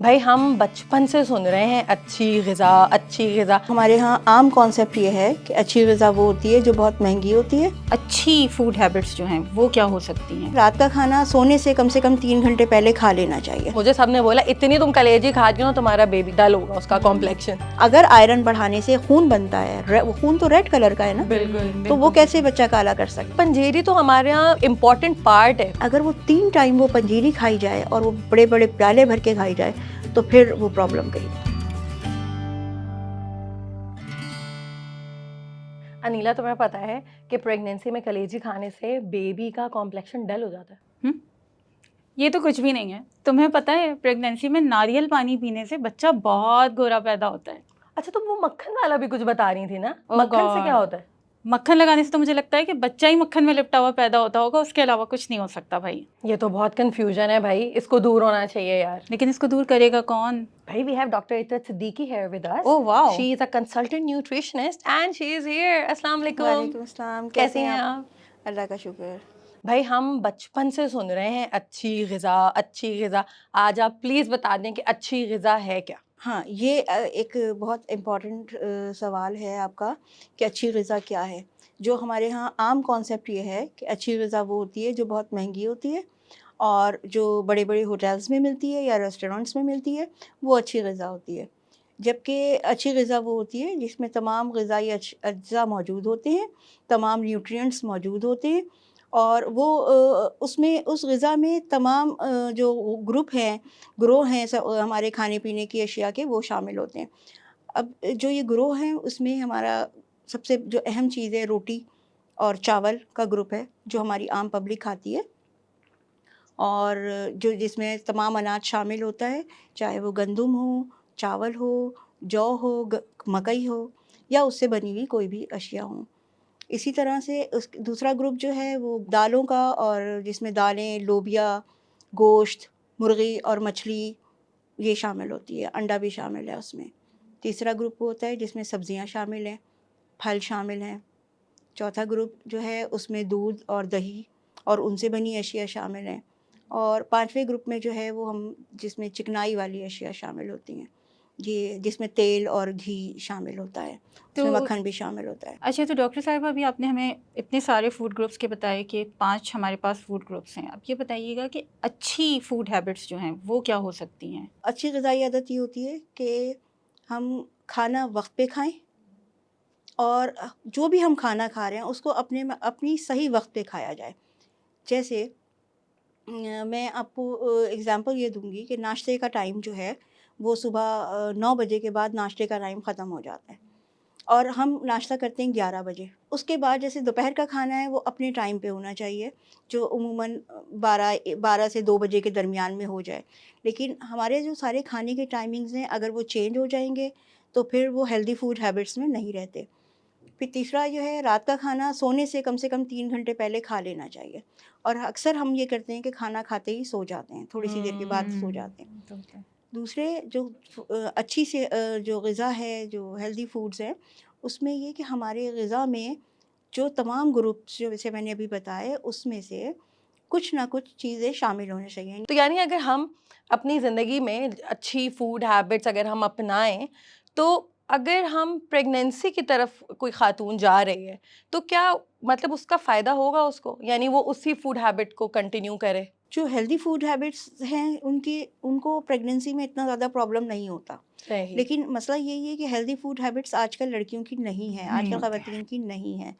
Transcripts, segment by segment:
भाई हम बचपन से सुन रहे हैं अच्छी ग़िज़ा अच्छी ग़िज़ा। हमारे यहाँ आम कॉन्सेप्ट ये है कि अच्छी ग़िज़ा वो होती है जो बहुत महंगी होती है। अच्छी फूड हैबिट्स जो हैं वो क्या हो सकती हैं? रात का खाना सोने से कम 3 घंटे पहले खा लेना चाहिए। मुझे सबने बोला इतनी तुम कलेजी खाती हो तुम्हारा बेबी डल होगा, उसका कॉम्प्लेक्शन। अगर आयरन बढ़ाने से खून बनता है, वो खून तो रेड कलर का है ना, बिल्कुल। तो वो कैसे बच्चा काला कर सकता है? पंजीरी तो हमारे यहाँ इम्पोर्टेंट पार्ट है। अगर वो 3 टाइम वो पंजीरी खाई जाए और वो बड़े बड़े प्याले भर के खाई जाए तो फिर वो प्रॉब्लम गई। अनीला, तुम्हें पता है कि प्रेगनेंसी में कलेजी खाने से बेबी का कॉम्प्लेक्शन डल हो जाता है? ये तो कुछ भी नहीं है। तुम्हें पता है प्रेगनेंसी में नारियल पानी पीने से बच्चा बहुत गोरा पैदा होता है। अच्छा, तुम वो मक्खन वाला भी कुछ बता रही थी ना? Oh मक्खन से God. क्या होता है? मक्खन लगाने से तो मुझे लगता है कि बच्चा ही मक्खन में लिपटा हुआ पैदा होता होगा, उसके अलावा कुछ नहीं हो सकता भाई। ये तो बहुत कंफ्यूजन है भाई, इसको दूर होना चाहिए यार। लेकिन इसको दूर करेगा कौन? भाई, we have Dr. Itat Siddiqui here with us. Oh wow. She is a consultant nutritionist and she is here. अस्सलाम वालेकुम। वालेकुम अस्सलाम, कैसे हैं आप? अल्लाह का शुक्र। भाई हम बचपन से सुन रहे हैं अच्छी ग़िज़ा अच्छी ग़िज़ा। आज आप प्लीज़ बता दें कि अच्छी ग़िज़ा है क्या? हाँ, ये एक बहुत इम्पॉर्टेंट सवाल है आपका कि अच्छी ग़िज़ा क्या है। जो हमारे यहाँ आम कॉन्सेप्ट ये है कि अच्छी ग़िज़ा वो होती है जो बहुत महंगी होती है और जो बड़े-बड़े होटल्स में मिलती है या रेस्टोरेंट्स में मिलती है, वो अच्छी ग़िज़ा होती है। जबकि अच्छी ग़िज़ा वो होती है जिसमें तमाम ग़िज़ाई अज्जा मौजूद होते हैं, तमाम न्यूट्रिएंट्स मौजूद होते हैं और वो उसमें उस ग़िज़ा में तमाम जो ग्रुप हैं, ग्रोह हैं हमारे खाने-पीने की अशिया के, वो शामिल होते हैं। अब जो ये ग्रोह हैं उसमें हमारा सबसे जो अहम चीज़ है रोटी और चावल का ग्रुप है, जो हमारी आम पब्लिक खाती है और जो जिसमें तमाम अनाज शामिल होता है, चाहे वो गंदुम हो, चावल हो, जौ हो, मकई हो या उससे बनी हुई कोई भी अशिया हों। इसी तरह से उस दूसरा ग्रुप जो है वो दालों का, और जिसमें दालें, लोबिया, गोश्त, मुर्गी और मछली ये शामिल होती है, अंडा भी शामिल है उसमें। तीसरा ग्रुप होता है जिसमें सब्जियां शामिल हैं, फल शामिल हैं। चौथा ग्रुप जो है उसमें दूध और दही और उनसे बनी अशिया शामिल हैं। और पांचवें ग्रुप में जो है वो हम जिसमें चिकनाई वाली अशिया शामिल होती हैं, ये जिसमें तेल और घी शामिल होता है, उसमें मक्खन भी शामिल होता है। अच्छा, तो डॉक्टर साहिबा अभी आपने हमें इतने सारे फूड ग्रुप्स के बताए कि 5 हमारे पास फूड ग्रुप्स हैं। अब ये बताइएगा कि अच्छी फूड हैबिट्स जो हैं वो क्या हो सकती हैं? अच्छी ग़िज़ाई आदत ये होती है कि हम खाना वक्त पे खाएं और जो भी हम खाना खा रहे हैं उसको अपनी सही वक्त पे खाया जाए। जैसे मैं आपको एग्ज़ाम्पल ये दूंगी कि नाश्ते का टाइम जो है वो सुबह 9 बजे के बाद नाश्ते का टाइम ख़त्म हो जाता है और हम नाश्ता करते हैं 11 बजे। उसके बाद जैसे दोपहर का खाना है वो अपने टाइम पे होना चाहिए, जो उमूमन 12 से 2 बजे के दरमियान में हो जाए। लेकिन हमारे जो सारे खाने के टाइमिंग्स हैं अगर वो चेंज हो जाएंगे तो फिर वो हेल्दी फूड हैबिट्स में नहीं रहते। फिर तीसरा जो है रात का खाना सोने से कम 3 घंटे पहले खा लेना चाहिए और अक्सर हम ये करते हैं कि खाना खाते ही सो जाते हैं, थोड़ी सी देर के बाद सो जाते हैं। दूसरे जो अच्छी से जो ग़िज़ा है, जो हेल्दी फूड्स हैं, उसमें ये कि हमारे ग़िज़ा में जो तमाम ग्रुप्स जो जैसे मैंने अभी बताए उसमें से कुछ ना कुछ चीज़ें शामिल होनी चाहिए। तो यानी अगर हम अपनी ज़िंदगी में अच्छी फूड हैबिट्स अगर हम अपनाएं, तो अगर हम प्रेगनेंसी की तरफ कोई खातून जा रही है तो क्या मतलब उसका फ़ायदा होगा उसको, यानी वो उसी फूड हैबिट को कंटिन्यू करे? जो हेल्दी फूड हैबिट्स हैं उनको प्रेगनेंसी में इतना ज़्यादा प्रॉब्लम नहीं होता। सही। लेकिन मसला यही है कि हेल्दी फूड हैबिट्स आजकल लड़कियों की नहीं है, नहीं आजकल होते। ख़वातीन की नहीं है।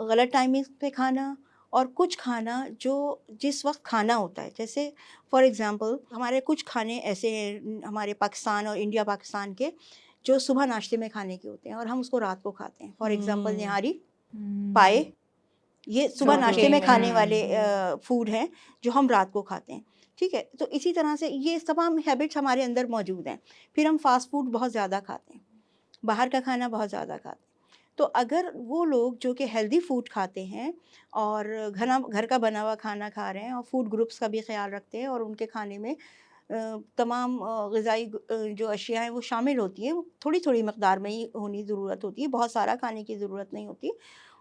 गलत टाइमिंग पे खाना और कुछ खाना जो जिस वक्त खाना होता है, जैसे फॉर एग्ज़ाम्पल हमारे कुछ खाने ऐसे हैं हमारे पाकिस्तान और इंडिया पाकिस्तान के, जो सुबह नाश्ते में खाने के होते हैं और हम उसको रात को खाते हैं। फॉर एग्ज़ाम्पल निहारी, पाए, ये सुबह नाश्ते में खाने वाले फूड हैं जो हम रात को खाते हैं। ठीक है, तो इसी तरह से ये तमाम हैबिट्स हमारे अंदर मौजूद हैं। फिर हम फास्ट फूड बहुत ज़्यादा खाते हैं, बाहर का खाना बहुत ज़्यादा खाते हैं। तो अगर वो लोग जो कि हेल्दी फूड खाते हैं और घर का बना हुआ खाना खा रहे हैं और फूड ग्रुप्स का भी ख्याल रखते हैं और उनके खाने में तमाम ग़िज़ाई जो अशिया हैं वो शामिल होती हैं, वो थोड़ी-थोड़ी मकदार में ही होनी ज़रूरत होती है, बहुत सारा खाने की ज़रूरत नहीं होती।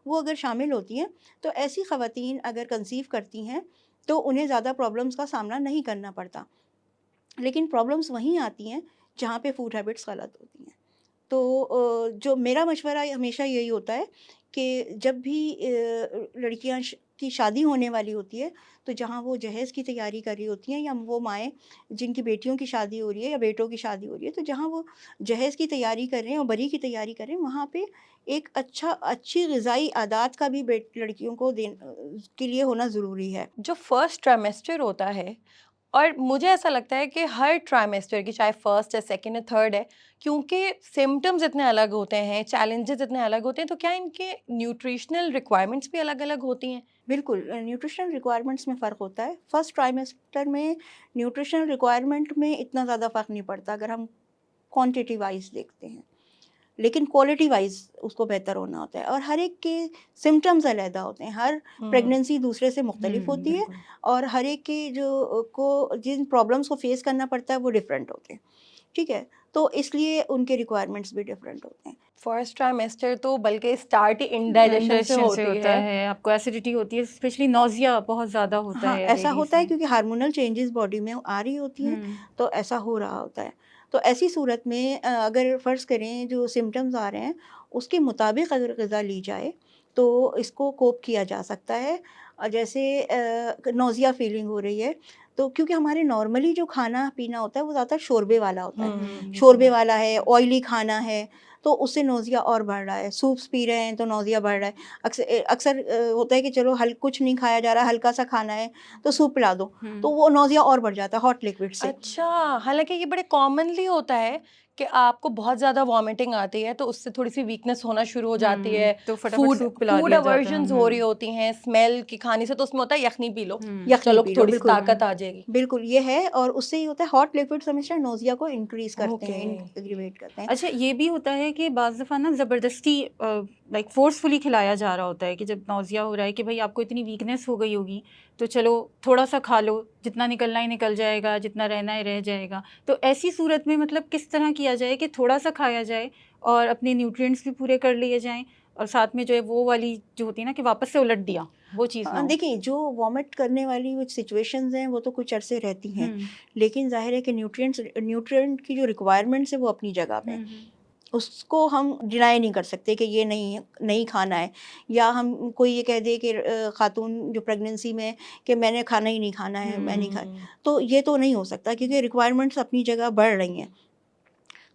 वो अगर शामिल होती हैं तो ऐसी ख़वातीन अगर कंसीव करती हैं तो उन्हें ज़्यादा प्रॉब्लम्स का सामना नहीं करना पड़ता। लेकिन प्रॉब्लम्स वहीं आती हैं जहाँ पे फूड हैबिट्स गलत होती हैं। तो जो मेरा मशवरा हमेशा यही होता है कि जब भी लड़कियां की शादी होने वाली होती है, तो जहाँ वो जहेज़ की तैयारी कर रही होती हैं, या वो माएँ जिनकी बेटियों की शादी हो रही है या बेटों की शादी हो रही है, तो जहाँ वो जहेज़ की तैयारी कर रहे हैं और बरी की तैयारी कर रहे हैं, वहाँ पे एक अच्छी ग़िज़ाई आदात का भी लड़कियों को के लिए होना ज़रूरी है। जो फर्स्ट ट्राइमेस्टर होता है, और मुझे ऐसा लगता है कि हर ट्राइमेस्टर की, चाहे फर्स्ट है, सेकंड है, थर्ड है, क्योंकि सिम्टम्स इतने अलग होते हैं, चैलेंजेस इतने अलग होते हैं, तो क्या इनके न्यूट्रिशनल रिक्वायरमेंट्स भी अलग-अलग होती हैं? बिल्कुल, न्यूट्रिशनल रिक्वायरमेंट्स में फ़र्क होता है। फर्स्ट ट्राइमेस्टर में न्यूट्रिशनल रिक्वायरमेंट में इतना ज़्यादा फ़र्क नहीं पड़ता अगर हम क्वांटिटी वाइज़ देखते हैं। लेकिन क्वालिटी वाइज़ उसको बेहतर होना होता है, और हर एक के सिम्पटम्स अलग होते हैं। हर प्रेगनेंसी दूसरे से मुख्तलिफ होती है, बिल्कुल। और हर एक के को जिन प्रॉब्लम्स को फेस करना पड़ता है वो डिफरेंट होते हैं। ठीक है? तो इसलिए उनके रिक्वायरमेंट्स भी डिफरेंट होते हैं। फर्स्ट ट्राइमेस्टर तो बल्कि स्टार्ट ही इंडाइजेशन से इंडाइजेशन से होती होता है। है, आपको एसिडिटी होती है, स्पेशली नौजिया बहुत ज़्यादा होता हाँ, है ऐसा लेडीज़ होता है में। क्योंकि हार्मोनल चेंजेस बॉडी में आ रही होती हैं, तो ऐसा हो रहा होता है। तो ऐसी सूरत में अगर फ़र्ज़ करें जो सिम्पटम्स आ रहे हैं, उसके मुताबिक अगर ग़िज़ा ली जाए, तो इसको कोप किया जा सकता है। जैसे नौज़िया फ़ीलिंग हो रही है, तो क्योंकि हमारे नॉर्मली जो खाना-पीना होता है वो ज़्यादातर शोरबे वाला होता है। ये तो शोरबे है। वाला है, ऑयली खाना है, तो उससे नौज़िया और बढ़ रहा है। सूप्स पी रहे हैं तो नौज़िया बढ़ रहा है। अक्सर होता है कि चलो कुछ नहीं खाया जा रहा, हल्का-सा खाना है, तो सूप पिला दो, तो वो नौज़िया और बढ़ जाता है हॉट लिक्विड से। अच्छा, हालाँकि ये बड़े कॉमनली होता है कि आपको बहुत ज़्यादा वॉमिटिंग आती है, तो उससे थोड़ी-सी वीकनेस होना शुरू हो जाती है। तो फटाफट फूड सूप पिला फूड दिया जाता है। अवर्जन्स हो रही होती हैं, स्मेल की खाने से, तो उसमें होता है यखनी पी लो, यखनी चलो पी लो, थोड़ी-सी बिल्कुल। ताकत आ जाएगी। बिल्कुल, ये है, और उससे ये होता है हॉट लिक्विड्स हमेशा नौज़िया को इंक्रीज़ करते ओके। हैं, इंक्रीमेट करते हैं। अच्छा, ये भी होता है कि बाज़ दफ़ा ना ज़बरदस्ती लाइक फ़ोर्सफुली खिलाया जा रहा होता है कि जब नौज़िया हो रहा है कि भाई आपको इतनी वीकनेस हो गई होगी, तो चलो थोड़ा-सा खा लो, जितना निकलना ही निकल जाएगा, जितना रहना ही रह जाएगा। तो ऐसी सूरत में मतलब किस तरह किया जाए कि थोड़ा-सा खाया जाए और अपने न्यूट्रिएंट्स भी पूरे कर लिए जाएँ, और साथ में जो है वो वाली जो होती है ना कि वापस से उलट दिया, वो चीज़ ना हो? देखिए, जो वॉमिट करने वाली वो सिचुएशंस हैं वो तो कुछ अरसे रहती हैं, लेकिन ज़ाहिर है कि न्यूट्रिएंट की जो रिक्वायरमेंट्स है वो अपनी जगह पे हैं। उसको हम डिनाई नहीं कर सकते कि ये नहीं खाना है, या हम कोई ये कह दे कि खातून जो प्रेगनेंसी में है कि मैंने खाना ही नहीं खाना है, मैं नहीं खा, तो ये तो नहीं हो सकता क्योंकि रिक्वायरमेंट्स अपनी जगह बढ़ रही हैं।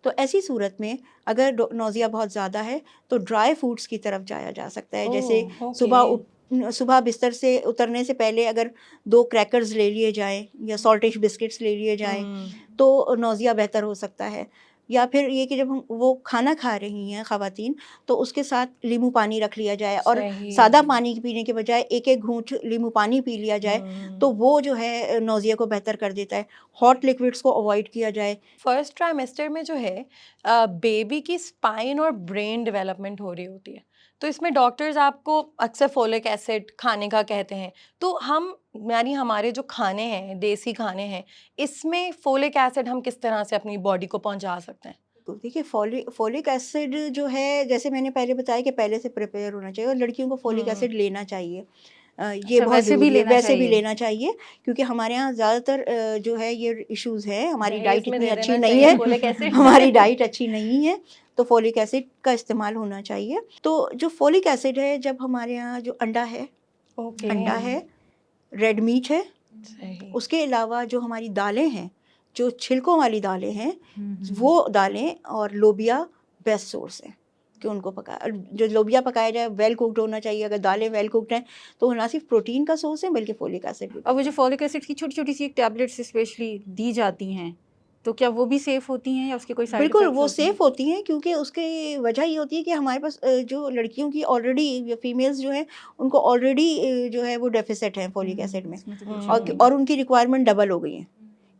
तो ऐसी सूरत में अगर नौज़िया बहुत ज़्यादा है तो ड्राई फूड्स की तरफ जाया जा सकता है। जैसे ओह! ओके। सुबह बिस्तर से उतरने से पहले अगर 2 क्रैकर्स ले लिए जाएँ या सॉल्टिश बिस्किट्स ले लिए जाएँ, तो नौज़िया बेहतर हो सकता है। या फिर ये कि जब हम वो खाना खा रही हैं ख़वातीन, तो उसके साथ नींबू पानी रख लिया जाए, और सही। सादा पानी पीने के बजाय एक-एक घूँट नींबू पानी पी लिया जाए, तो वो जो है नौज़िया को बेहतर कर देता है। हॉट लिक्विड्स को अवॉइड किया जाए। फर्स्ट ट्राइमेस्टर में जो है बेबी की स्पाइन और ब्रेन डेवलपमेंट हो रही होती है, तो इसमें डॉक्टर्स आपको अक्सर फोलिक एसिड खाने का कहते हैं, तो हम, यानी हमारे जो खाने हैं, देसी खाने हैं, इसमें फोलिक एसिड हम किस तरह से अपनी बॉडी को पहुंचा सकते हैं? तो देखिए, फोलिक एसिड जो है, जैसे मैंने पहले बताया कि पहले से प्रिपेयर होना चाहिए, और लड़कियों को फोलिक एसिड लेना चाहिए। ये अच्छा, बहुत वैसे भी ज़रूरी है, लेना वैसे भी चाहिए? लेना चाहिए, क्योंकि हमारे यहाँ ज़्यादातर जो है ये इश्यूज़ हैं, हमारी दहेज डाइट में इतनी दे अच्छी देना नहीं चाहिए है, फोलिक एसिड। हमारी डाइट अच्छी नहीं है, तो फोलिक एसिड का इस्तेमाल होना चाहिए। तो जो फोलिक एसिड है, जब हमारे यहाँ जो ओके। अंडा है, रेड मीट है, सही। उसके अलावा जो हमारी दालें हैं, जो छिलकों वाली दालें हैं, वो दालें और लोबिया बेस्ट सोर्स है कि उनको जो लोबिया पकाया जाए वेल कुक्ड होना चाहिए। अगर दालें वेल कुक्ड हैं तो वो ना सिर्फ प्रोटीन का सोर्स है बल्कि फोलिक एसिड भी। और वो जो फॉलिक एसिड की छोटी-छोटी सी एक टैबलेट्स स्पेशली दी जाती हैं, तो क्या वो भी सेफ़ होती हैं या उसके कोई साइड बिल्कुल, इफ़ेक्ट्स वो होते हैं? सेफ़ होती हैं, क्योंकि उसकी वजह ये होती है कि हमारे पास जो लड़कियों की ऑलरेडी फीमेल्स जो हैं उनको ऑलरेडी जो है वो डेफिसिट है फोलिक एसिड में, इसमें तो कुछ और है नहीं। और उनकी रिक्वायरमेंट डबल हो गई है।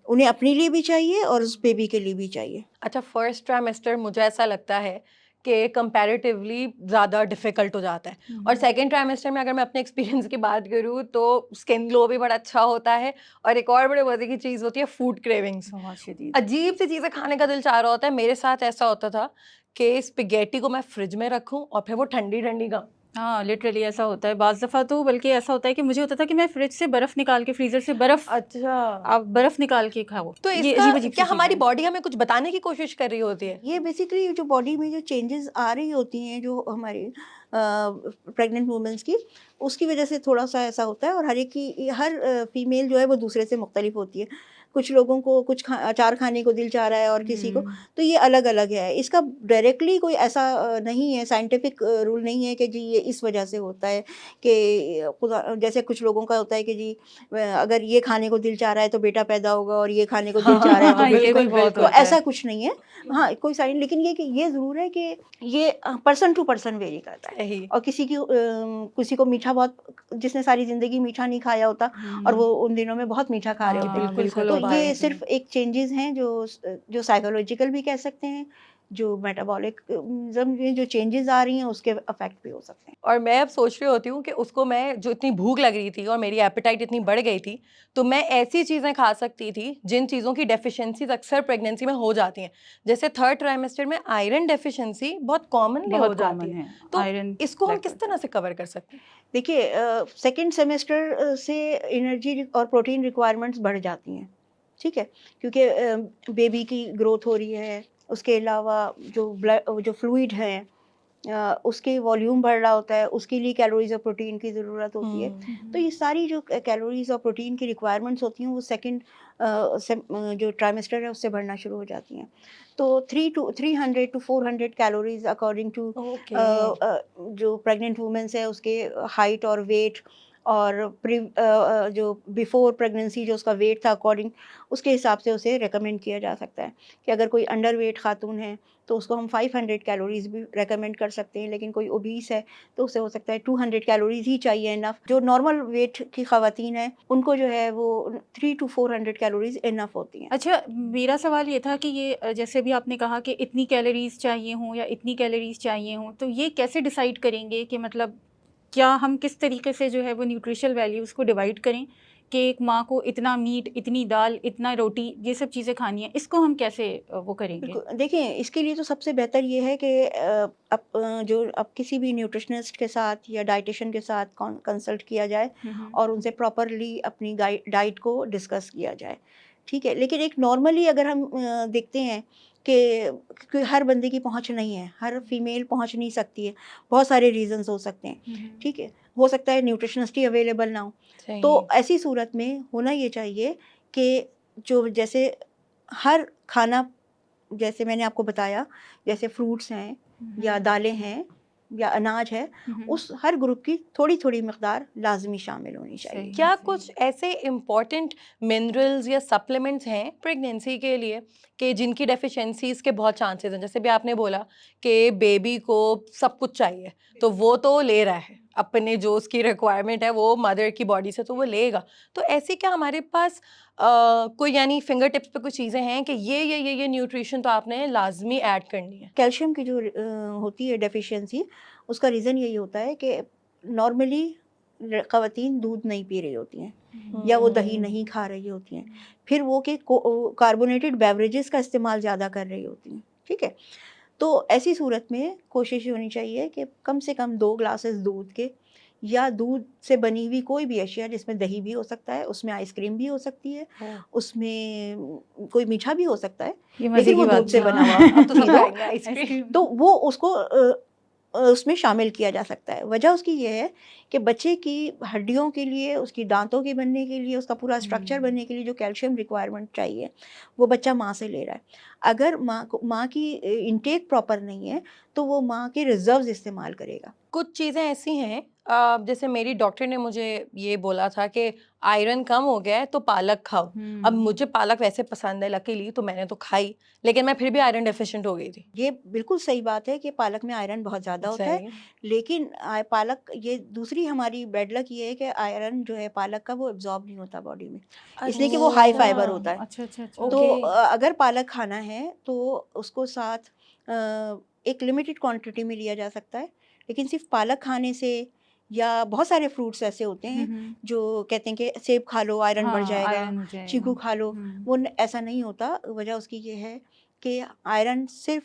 उन्हें अपने लिए भी चाहिए और उस बेबी के लिए भी चाहिए। अच्छा, फर्स्ट ट्राइमेस्टर मुझे ऐसा लगता है कि कंपैरेटिवली ज़्यादा डिफ़िकल्ट हो जाता है, और सेकंड ट्राइमेस्टर में अगर मैं अपने एक्सपीरियंस की बात करूँ तो स्किन ग्लो भी बड़ा अच्छा होता है, और एक और बड़े मज़े की चीज़ होती है फूड क्रेविंग्स। बहुत शदीद। अजीब-सी चीज़ें खाने का दिल चाह रहा होता है। मेरे साथ ऐसा होता था कि स्पेगेटी को मैं फ्रिज में रखूँ और फिर वो ठंडी-ठंडी खाऊँ। हाँ, लिटरली ऐसा होता है। बाज़ दफ़ा तो बल्कि ऐसा होता है कि मुझे होता था कि मैं फ्रिज से बर्फ़ निकाल के, फ्रीज़र से बर्फ़ अच्छा, आप बर्फ़ निकाल के खाओ। तो ये इसका अजीब-अजीब सी क्या हमारी चीज़ें हैं। बॉडी हमें कुछ बताने की कोशिश कर रही होती है? ये बेसिकली जो बॉडी में जो चेंजेस आ रही होती हैं जो हमारी प्रेग्नेंट वुमेन्स की, उसकी वजह से थोड़ा सा ऐसा होता है। और हर एक की हर फीमेल जो है वो दूसरे से मुख्तलिफ होती है। कुछ लोगों को कुछ अचार खाने को दिल चाह रहा है और किसी को, हुँ। तो ये अलग अलग है। इसका डायरेक्टली कोई ऐसा नहीं है, साइंटिफिक रूल नहीं है कि जी ये इस वजह से होता है कि जैसे कुछ लोगों का होता है कि जी अगर ये खाने को दिल चाह रहा है तो बेटा पैदा होगा, और ये खाने को दिल चाह रहा है तो हाँ, ये बेटा। भी बहुत तो होता है। ऐसा कुछ नहीं है। हाँ, कोई साइन, लेकिन ये कि ये ज़रूर है कि ये पर्सन टू पर्सन वेरी करता है। सही। और किसी को मीठा बहुत, जिसने सारी ज़िंदगी मीठा नहीं खाया होता और वो उन दिनों में बहुत मीठा खा रहे होते हैं। हाँ, बिल्कुल तो वो बात ये है। सिर्फ़ एक चेंजेज़ हैं जो साइकोलॉजिकल भी कह सकते हैं, जो मेटाबॉलिज़्म में जो चेंजेज़ आ रही हैं उसके इफ़ेक्ट भी हो सकते हैं। और मैं अब सोच रही होती हूँ कि उसको मैं जो इतनी भूख लग रही थी और मेरी एपेटाइट इतनी बढ़ गई थी, तो मैं ऐसी चीज़ें खा सकती थी जिन चीज़ों की डेफिशिएंसीज़ अक्सर प्रेगनेंसी में हो जाती हैं। जैसे थर्ड ट्राइमेस्टर में आयरन डेफिशिएंसी बहुत कॉमनली हो बहुत जाती कॉमन है। है, तो आयरन इसको हम लैक किस करता तरह है। से कवर कर सकते हैं? देखिए सेकंड सेमेस्टर से एनर्जी और प्रोटीन रिक्वायरमेंट्स बढ़ जाती हैं, ठीक है? क्योंकि बेबी की ग्रोथ हो रही है, उसके अलावा जो फ्लूइड है उसके वॉल्यूम बढ़ रहा होता है, उसके लिए कैलोरीज़ और प्रोटीन की ज़रूरत होती है। हुँ। तो ये सारी जो कैलोरीज़ और प्रोटीन की रिक्वायरमेंट्स होती हैं वो जो ट्राइमेस्टर है उससे बढ़ना शुरू हो जाती हैं। तो 300 to 400 calories according to okay. जो प्रेग्नेंट वुमेन्स है उसके हाइट और वेट, और जो बिफ़ोर प्रेगनेंसी जो उसका वेट था अकॉर्डिंग, उसके हिसाब से उसे रिकमेंड किया जा सकता है कि अगर कोई अंडर वेट खातून है तो उसको हम 500 कैलोरीज़ भी रिकमेंड कर सकते हैं, लेकिन कोई ओबीस है तो उसे हो सकता है 200 कैलोरीज़ ही चाहिए इनफ। जो नॉर्मल वेट की ख़वातीन हैं उनको जो है वो 3 टू 400 कैलोरीज़ इनफ होती हैं। अच्छा, मेरा सवाल ये था कि ये जैसे भी आपने कहा कि इतनी कैलोरीज़ चाहिए हों या इतनी कैलोरीज़ चाहिए हों, तो ये कैसे डिसाइड करेंगे कि मतलब क्या हम किस तरीके से जो है वो न्यूट्रिशल वैल्यूज़ को डिवाइड करें कि एक माँ को इतना मीट, इतनी दाल, इतना रोटी, ये सब चीज़ें खानी है, इसको हम कैसे वो करेंगे? बिल्कुल, देखिए इसके लिए तो सबसे बेहतर ये है कि अब किसी भी न्यूट्रिशनिस्ट के साथ या डाइटिशियन के साथ कंसल्ट किया जाए और उनसे प्रॉपरली अपनी डाइट को डिस्कस किया जाए, ठीक है? लेकिन एक नॉर्मली अगर हम देखते हैं कि हर बंदे की पहुंच नहीं है, हर फीमेल पहुंच नहीं सकती है, बहुत सारे रीजंस हो सकते हैं, ठीक है? हो सकता है न्यूट्रिशनिस्ट ही अवेलेबल ना हो। तो सही। ऐसी सूरत में होना ये चाहिए कि जो जैसे हर खाना, जैसे मैंने आपको बताया, जैसे फ्रूट्स हैं या दालें हैं या अनाज है, उस हर ग्रुप की थोड़ी-थोड़ी मिक़दार लाज़मी शामिल होनी चाहिए। सही, क्या सही। कुछ ऐसे इम्पोर्टेंट मिनरल्स या सप्लीमेंट्स हैं प्रेगनेंसी के लिए कि जिनकी डेफिशिएंसीज के बहुत चांसेस हैं? जैसे भी आपने बोला कि बेबी को सब कुछ चाहिए, तो वो तो ले रहा है अपने जो उसकी रिक्वायरमेंट है वो मदर की बॉडी से तो वो लेगा। तो ऐसे क्या हमारे पास कोई यानी फिंगर टिप्स पे कुछ चीज़ें हैं कि ये न्यूट्रिशन तो आपने लाजमी ऐड करनी है? कैल्शियम की जो होती है डेफ़िशिएंसी, उसका रीज़न यही होता है कि नॉर्मली ख़वातीन दूध नहीं पी रही होती हैं या वो दही नहीं खा रही होती हैं। फिर वो कार्बोनेटेड बेवरेजेस का इस्तेमाल ज़्यादा कर रही होती हैं, ठीक है? तो ऐसी सूरत में कोशिश ये होनी चाहिए कि कम से कम 2 ग्लासेस दूध के, या दूध से बनी हुई कोई भी अशिया, जिसमें दही भी हो सकता है, उसमें आइसक्रीम भी हो सकती है, ओह! उसमें कोई मीठा भी हो सकता है, ये मज़े लेकिन की वो बात दूध से हुई। बना हुआ अब तो सब चीज़ हो, खाएँगे आइसक्रीम। आइसक्रीम। तो वो उसको उसमें शामिल किया जा सकता है। वजह उसकी ये है कि बच्चे की हड्डियों के लिए, उसकी दाँतों के बनने के लिए, उसका पूरा स्ट्रक्चर बनने के लिए जो कैल्शियम रिक्वायरमेंट चाहिए, वो बच्चा माँ से ले रहा है। अगर माँ की इनटेक प्रॉपर नहीं है, तो वो माँ के रिज़र्व्स इस्तेमाल करेगा। कुछ चीज़ें ऐसी हैं जैसे मेरी डॉक्टर ने मुझे ये बोला था कि आयरन कम हो गया है तो पालक खाओ। अब मुझे पालक वैसे पसंद है लकीली तो मैंने तो खाई, लेकिन मैं फिर भी आयरन डेफिशिएंट हो गई थी। ये बिल्कुल सही बात है कि पालक में आयरन बहुत ज़्यादा होता है, सही। लेकिन पालक, ये दूसरी हमारी बैड लक ये है कि आयरन जो है पालक का, वो एब्ज़ॉर्ब नहीं होता बॉडी में, इसलिए कि वो हाई अच्छा, फाइबर होता है। अच्छा, अच्छा, अच्छा। तो ओके। अगर पालक खाना है तो उसको साथ एक लिमिटेड क्वांटिटी में लिया जा सकता है, लेकिन सिर्फ पालक खाने से, या बहुत सारे फ्रूट्स ऐसे होते हैं जो कहते हैं कि सेब खा लो आयरन बढ़ हाँ, जाएगा, आयरन हो जाएगा। चीकू खा लो, ऐसा नहीं होता। वजह उसकी ये है कि आयरन सिर्फ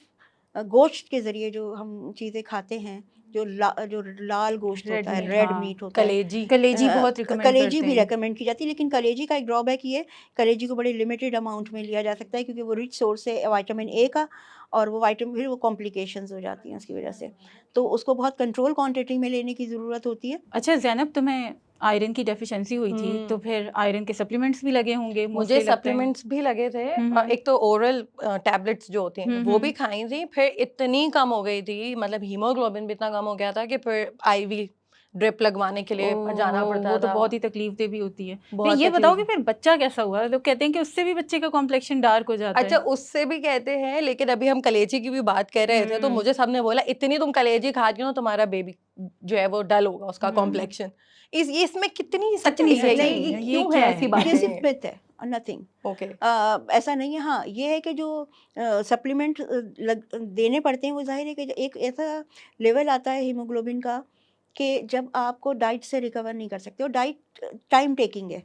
गोश्त के ज़रिए जो हम चीज़ें खाते हैं, जो लाल गोश्त रेड होता है, मीट, रेड हाँ। मीट होता है, कलेजी। कलेजी बहुत रिकमेंड कलेजी करते भी हैं। रेकमेंड की जाती है, लेकिन कलेजी का एक ड्रॉबैक ये है, कलेजी को बड़े लिमिटेड अमाउंट में लिया जा सकता है क्योंकि वो रिच सोर्स है विटामिन ए का, और वो विटामिन फिर वो कॉम्प्लिकेशंस हो जाती हैं उसकी वजह से, तो उसको बहुत कंट्रोल क्वांटिटी में लेने की ज़रूरत होती है। अच्छा ज़ैनब, तुम्हें आयरन की डेफिशिएंसी हुई थी, तो फिर आयरन के सप्लीमेंट्स भी लगे होंगे मुझे मोस्टली लगता है। सप्लीमेंट्स भी लगे थे। हम्म। एक तो ओरल टैबलेट्स जो होती हैं वो भी खाई थी, फिर इतनी कम हो गई थी, मतलब हीमोग्लोबिन भी इतना कम हो गया था कि फिर आईवी ड्रिप लगवाने के लिए जाना ओह, पड़ता वो तो था। बहुत ही तकलीफ दे भी होती है। फिर बहुत ये बताओ कि तकलीफ। फिर बच्चा कैसा हुआ? लोग कहते हैं कि उससे भी बच्चे का कॉम्प्लेक्शन डार्क हो जाता अच्छा, है। उससे भी कहते हैं, लेकिन अभी हम कलेजी की भी बात कर रहे थे तो मुझे सबने बोला इतनी तुम कलेजी खाती हो तुम्हारा बेबी जो है वो डल होगा, उसका कॉम्प्लेक्शन। इसमें कितनी कितनी सच्चाई है? सच्चाई नहीं, है? ये क्यों है क्या ऐसी है? ये सिर्फ बातें? मिथ है, नथिंग। ओके। ऐसा नहीं है। हाँ, ये है कि जो सप्लीमेंट देने पड़ते हैं, वो जाहिर है कि एक ऐसा लेवल आता है हीमोग्लोबिन का कि जब आपको डाइट से रिकवर नहीं कर सकते हो। डाइट टाइम टेकिंग है,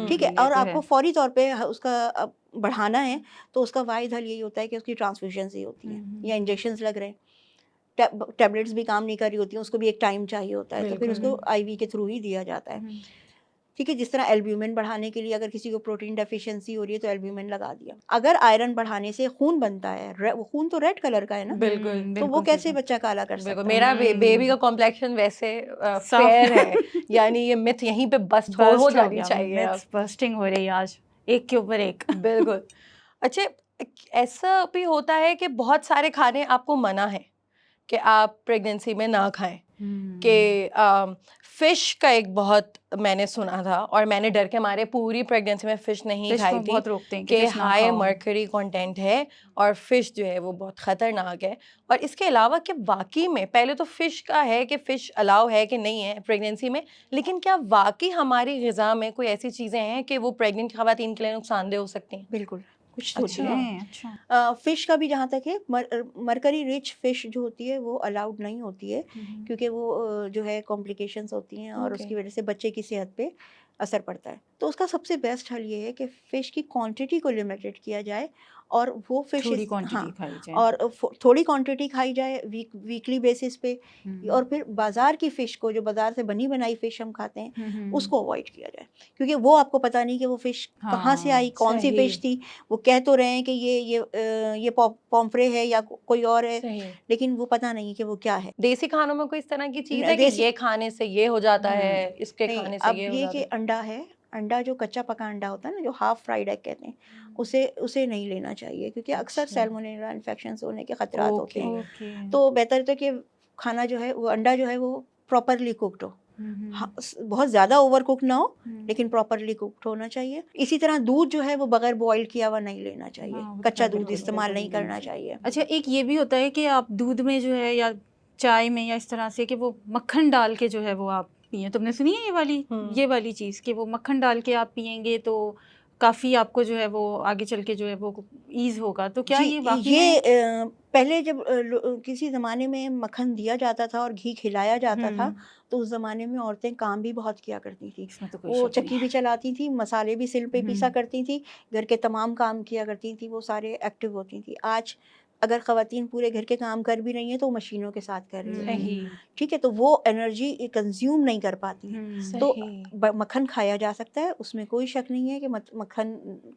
ठीक है, ये और तो आपको है। फौरी तौर पे उसका बढ़ाना है, तो उसका वाहिद हल यही होता है कि उसकी ट्रांसफ्यूजन ही होती हैं या इंजेक्शंस लग रहे हैं, टैबलेट्स भी काम नहीं कर रही होती हैं, उसको भी एक टाइम चाहिए होता है, तो फिर बिल्कुल। उसको आईवी के थ्रू ही दिया जाता है। ठीक है, जिस तरह एल्ब्यूमिन बढ़ाने के लिए अगर किसी को प्रोटीन डेफिशिएंसी हो रही है तो एल्ब्यूमिन लगा दिया। अगर आयरन बढ़ाने से खून बनता है, वो खून तो रेड कलर का है ना, बिल्कुल। तो वो बिल्कुल कैसे सही बच्चा काला कर बिल्कुल, सकता है? मेरा बेबी का कॉम्प्लेक्शन वैसे साफ फेयर है, यानी ये मिथ यहीं पे बस्ट हो बस्ट हो जानी गया, चाहिए अब। मिथ्स बस्टिंग हो रही है आज, एक के ऊपर एक। बिल्कुल। अच्छा, ऐसा भी होता है कि बहुत सारे खाने आपको मना है कि आप प्रेगनेंसी में ना खाएं, कि फिश का एक बहुत मैंने सुना था, और मैंने डर के मारे पूरी प्रेगनेंसी में फिश नहीं फिश खाई को थी बहुत रोकते हैं कि कि फिश ना हाई खाओ। मर्करी कंटेंट है और फिश जो है वो बहुत ख़तरनाक है। और इसके अलावा कि वाकई में पहले तो फिश का है कि फ़िश अलाउ है कि नहीं है प्रेगनेंसी में, लेकिन क्या वाकई हमारी ग़िज़ा में कोई ऐसी चीज़ें हैं कि वो प्रेग्नेंट ख़वातीन के लिए नुकसानदेह हो सकती हैं? बिल्कुल, कुछ अच्छा। होती है। अच्छा। फिश का भी जहाँ तक है, मरकरी रिच फिश जो होती है वो अलाउड नहीं होती है, क्योंकि वो जो है कॉम्प्लिकेशंस होती हैं और ओके। उसकी वजह से बच्चे की सेहत पे असर पड़ता है। तो उसका सबसे बेस्ट हल ये है कि फ़िश की क्वांटिटी को लिमिटेड किया जाए, और वो थोड़ी फिशेस, क्वांटिटी हाँ, खाई जाए। और थोड़ी क्वांटिटी खाई जाए वीकली बेसिस पे, और फिर बाज़ार की फ़िश को, जो बाज़ार से बनी बनाई फ़िश हम खाते हैं, उसको अवॉइड किया जाए, क्योंकि वो आपको पता नहीं कि वो फ़िश कहाँ से आई, कौन सी सही। फ़िश थी। वो कह तो रहे हैं कि ये पॉम्फ्रे है या कोई और है, सही। लेकिन वो पता नहीं कि वो क्या है। देसी खानों में कोई इस तरह की चीज़ है कि देसी ये खाने से ये हो जाता है, इसके नहीं, खाने से अब ये हो ये जाता कि है? अंडा है, अंडा जो कच्चा पका अंडा होता है ना, जो हाफ फ्राइड एग कहते हैं, उसे उसे नहीं लेना चाहिए, क्योंकि अक्सर अच्छा। सैल्मोनेला इन्फेक्शंस होने के खतरात होते हैं। ओके। तो बेहतर तो कि खाना जो है, वो अंडा जो है वो प्रॉपरली कुक्ड हो, बहुत ज़्यादा ओवर कुक ना हो, लेकिन प्रॉपरली कुक्ड होना चाहिए। इसी तरह दूध जो है वो बगैर बॉईल किया हुआ नहीं लेना चाहिए, हाँ, वो तो कच्चा बिल्कुल दूध इस्तेमाल नहीं करना चाहिए। अच्छा, एक ये भी होता है कि आप दूध में जो है या चाय में या इस तरह से कि वो मक्खन डाल के जो है वो आप पिए। तुमने सुनी है ये वाली चीज़ कि वो मक्खन डाल के आप पिएंगे तो काफ़ी आपको जो है वो आगे चल के जो है वो ईज़ होगा, तो क्या जी, ये वाकई ये में? पहले जब किसी ज़माने में मक्खन दिया जाता था और घी खिलाया जाता था, तो उस ज़माने में औरतें काम भी बहुत किया करती थी। इसमें तो कोई वो शक नहीं। चक्की भी चलाती थी, मसाले भी सिल पे पीसा करती थी, घर के तमाम काम किया करती थी, वो सारे एक्टिव होती थी। आज अगर ख़वातीन पूरे घर के काम कर भी रही हैं, तो वो मशीनों के साथ कर रही होती हैं, सही। ठीक है? तो वो एनर्जी कंज़्यूम नहीं कर पाती हैं। तो सही। मक्खन खाया जा सकता है, उसमें कोई शक नहीं है कि मक्खन